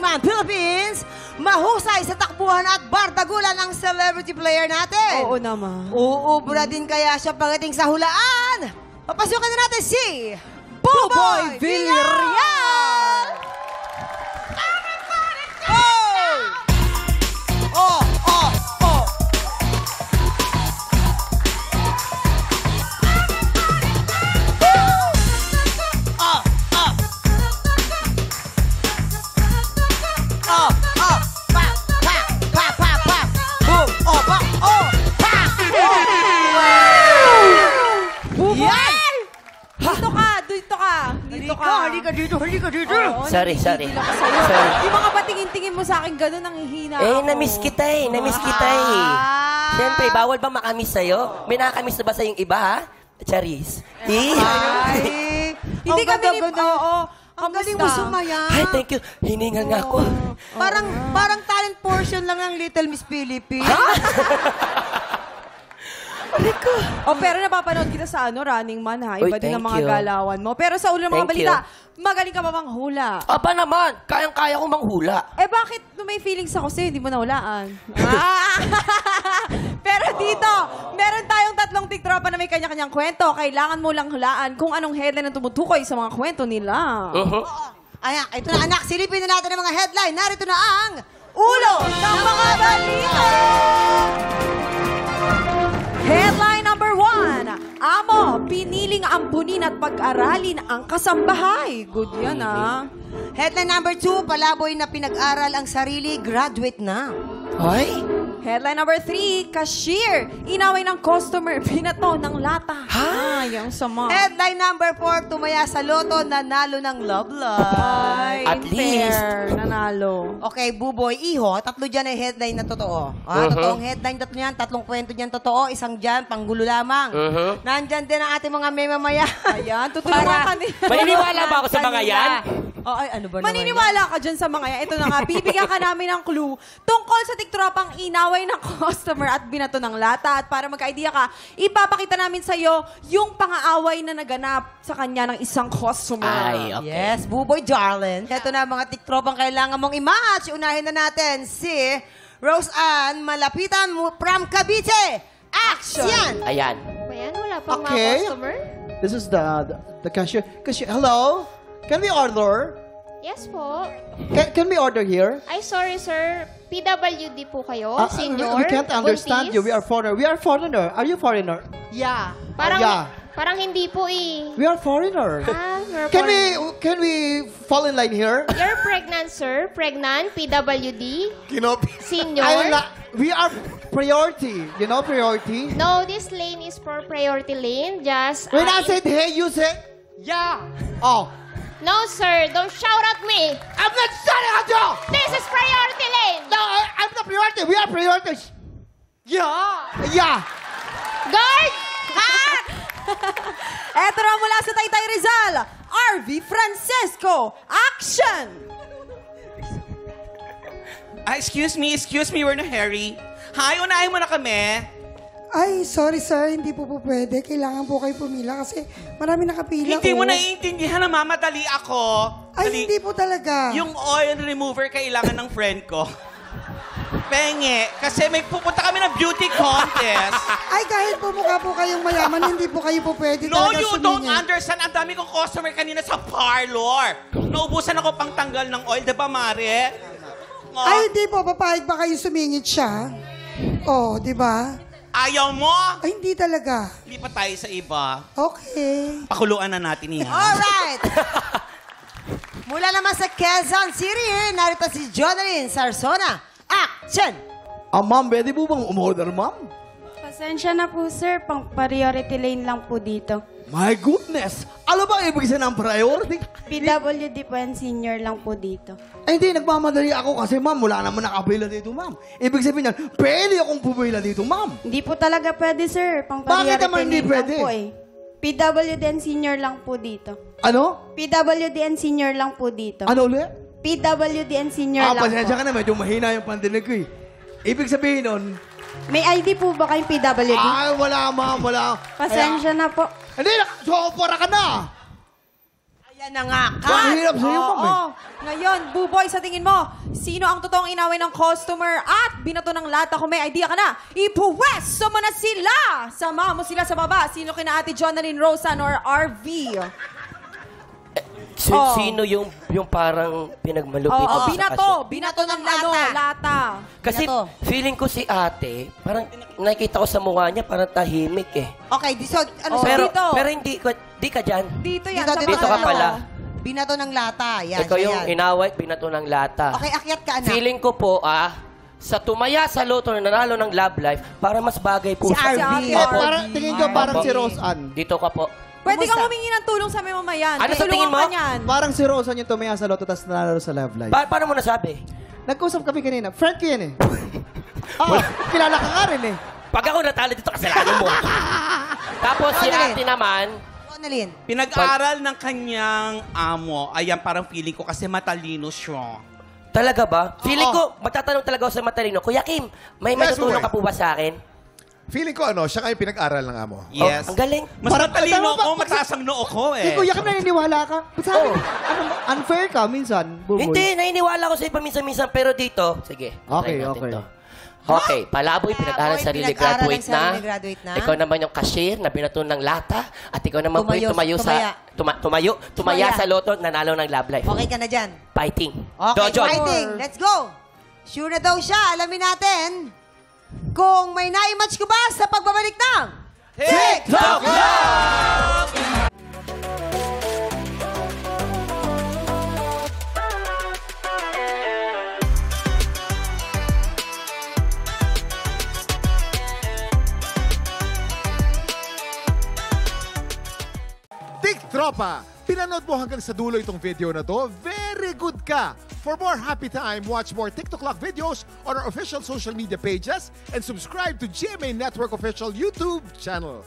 Running Man Philippines. Mahusay sa takbuhan at bardagulan ang celebrity player natin. Oo naman. Uubra din kaya siya pagdating sa hulaan. Papasukan na natin si Buboy Villarreal! Oh! Oh! Oh! Halika dito. Sorry. Yung mga patingin-tingin mo sa akin, gano'n ang hihina ako. Namiss kita eh. Siyempre, bawal ba makamiss sa'yo? May nakakamiss na ba sa'yong iba, ha? Charis. Ay, Hindi kami ni... Oo. Ang galing mo sumaya. Ay, thank you. Hiningal nga ako. Parang talent portion lang ng Little Miss Philippines. Pero napapanood kita sa Running Man, ha? Iba Uy, din ang thank mga you. galawan mo. Pero sa ulo ng mga Thank balita, magaling ka ba manghula? Aba naman, kayang-kaya kong manghula. Bakit nung may feelings ako sa'yo, hindi mo nahulaan? Pero dito, meron tayong tatlong tiktropa na may kanya-kanyang kwento. Kailangan mo lang hulaan kung anong headline ang tumutukoy sa mga kwento nila. Ayan, ito na anak, silipin na natin ang mga headline. Narito na ang Ulo ng mga balita! Headline number 1. Amo, piniling ampunin at pag-aralin ang kasambahay. Good yan, ha? Headline number 2, palaboy na pinag-aral ang sarili, graduate na. Ay? Headline number 3, cashier. Inaway ng customer, pinato ng lata. Ay, ang sama. Headline number 4, tumaya sa loto, nanalo ng love life. Ay, At least. nanalo. Okay, Buboy, Iho, tatlo dyan ay headline na totoo. Totoong headline, tatlo yan, tatlong kwento dyan totoo, isang dyan, panggulo lamang. Nandyan din ang ating mga memamaya. Ayan, tutulungan ka nila. Maniniwala ba ako sa mga yan? Ay, ano ba naman Maniniwala ka dyan sa mga yan. Ito na nga, bibigyan ka namin ng clue tungkol sa tiktropang inaway ng customer at binato ng lata. At para magka-idea ka, ipapakita namin sa'yo yung pang-aaway na naganap sa kanya ng isang customer. Ay, okay. Yes, Buboy darling. Ito na mga tiktropang kailangan mong i-match. Unahin na natin si Rose Ann Malapitan from Cavite. Action! Ayan. Ayan, wala pang mga Okay. customer. This is the cashier. Cashier, hello? Can we order? Yes po. Can we order here? Ay, sorry sir. PWD po kayo, senior. We can't understand buntis. you. We are foreigner. We are foreigner. Are you foreigner? Yeah. Parang, Yeah. parang hindi po eh. We are foreigner. We're Can we fall in line here? You're pregnant, sir. Pregnant, PWD, senior. We are priority. You know priority? No, this lane is for priority lane. Just... When I said hey, you said yeah. Oh. No, sir. Don't shout at me. I'm not shouting at you! This is priority lane. No, I'm the priority. We are priorities. Yeah. Yeah. Guard! Eto na mula sa Taytay Rizal, RV Francesco. Action! Excuse me, we're na Harry. Hi, unahin mo na kami. Ay, sorry sir, hindi po pwede. Kailangan po kayo pumila kasi marami nakapila Hindi ko. mo naiintindihan na mamadali ako. Ay, hindi po talaga. Yung oil remover kailangan ng friend ko. Penge, kasi may pupunta kami ng beauty contest. Ay, kahit po mukha po kayong mayaman, hindi po kayo po pwede No, talaga you sumingit. don't understand. Ang dami kong customer kanina sa parlor. Naubusan ako pang tanggal ng oil, diba, Mare? Oh, Ay, hindi po. Papayag ba kayo sumingit siya? Oh, di ba? ayaw mo? Ay, hindi talaga. Lipat tayo sa iba. Okay. Pakuluan na natin yan. Alright! Mula naman sa Quezon City, narito si Jonalyn Sarsona. Action! Ma'am, pwede po bang umorder, ma'am? Pasensya na po, sir. Pang priority lane lang po dito. My goodness! Ano ba ibig sabihin ng priority? PWD po and senior lang po dito. Ay, hindi. Nagmamadali ako kasi, ma'am, wala naman nakapila dito, ma'am. Ibig sabihin yan, pwede akong pumila dito, ma'am. Hindi po talaga pwede, sir. Pang Bakit priority naman hindi lane pwede? lang po eh. PWD and senior lang po dito. Ano? PWD and senior lang po dito. Ano ulit? PWD and senior lang Pasensya po. ka na. Medyo mahina yung pandinig ko eh. Ibig sabihin nun, May ID po ba kayong PWD? ay, wala, ma'am, wala. Pasensya na po. Hindi, sopora ka na. Ayan Yan na nga, Ang hirap sa'yo, ma'am, eh. Ngayon, Buboy, sa tingin mo, sino ang totoong inaway ng customer at binato ng lata? Kung may idea ka na, ipuwesto mo na sila! Sama mo sila sa baba. Sino kina Ate Jonalyn, Rosan, or RV? Sino yung parang pinagmalupit Oo, sa binato ng lata. Kasi Binato. feeling ko si ate, parang nakikita ko sa mukha niya, parang tahimik eh. Okay, so, ano Oh, sa dito. Pero di ka dyan. Dito yan, Dito, sa dito Dito ka baba. pala. Binato ng lata. Yan, Ikaw yung yan. inaway, binato ng lata. Okay, akyat ka, anak. Feeling ko po, sa tumaya sa loto na nanalo ng Love Life, para mas bagay po Si sa... RV. Eh, parang, tingin ko parang Opo. si Roseanne. Dito ka po. Pwede Kumusta? kang humingi ng tulong sa may mamayan. Ano sa Tutulungan tingin mo? ka niyan. Parang si Roseanne yung tumaya sa loto tapos nanalo sa Love Life. Paano mo nasabi? Nag-usap kami kanina. Friend ko yan eh. Kilala ka nga rin eh. Pag ako natalo dito, kasalanan mo. Tapos si Ano ate naman, Annalyn. Pinag-aral ng kanyang amo. Ayan, parang feeling ko kasi matalino siya. talaga ba? Feeling ko, matatanong talaga ako sa matalino. Kuya Kim, may Yes, tutulong Buboy. ka po ba sa akin? Feeling ko siya nga yung pinag-aral ng amo. Yes. Oh, ang galing. Mas Parang- matalino tama ba? ako, mataas ang noo ko eh. Eh, kuya ka naniniwala ka. Ba't sa akin, Oo. unfair ka minsan, Buboy? Hindi, naniniwala ko sa'yo paminsan-minsan, pero dito, sige. Okay, try natin okay. to. Okay, Palaboy, pinag-aral Palaboy, sarili, pinag-aral graduate ng sarili, na. graduate na. Ikaw naman yung cashier na binato ng lata. At ikaw naman po yung Tumaya. tumaya Tumaya. sa loto, nanalo ng Love Life. Okay ka na dyan. Fighting. Okay, Jojo. fighting. Let's go. Sure na daw siya. Alamin natin kung may naimatch ko ba sa pagbabalik ng TikTok Tropa, pinanood mo hanggang sa dulo itong video na to, very good ka! For more happy time, watch more TikTok Lock videos on our official social media pages and subscribe to GMA Network official YouTube channel.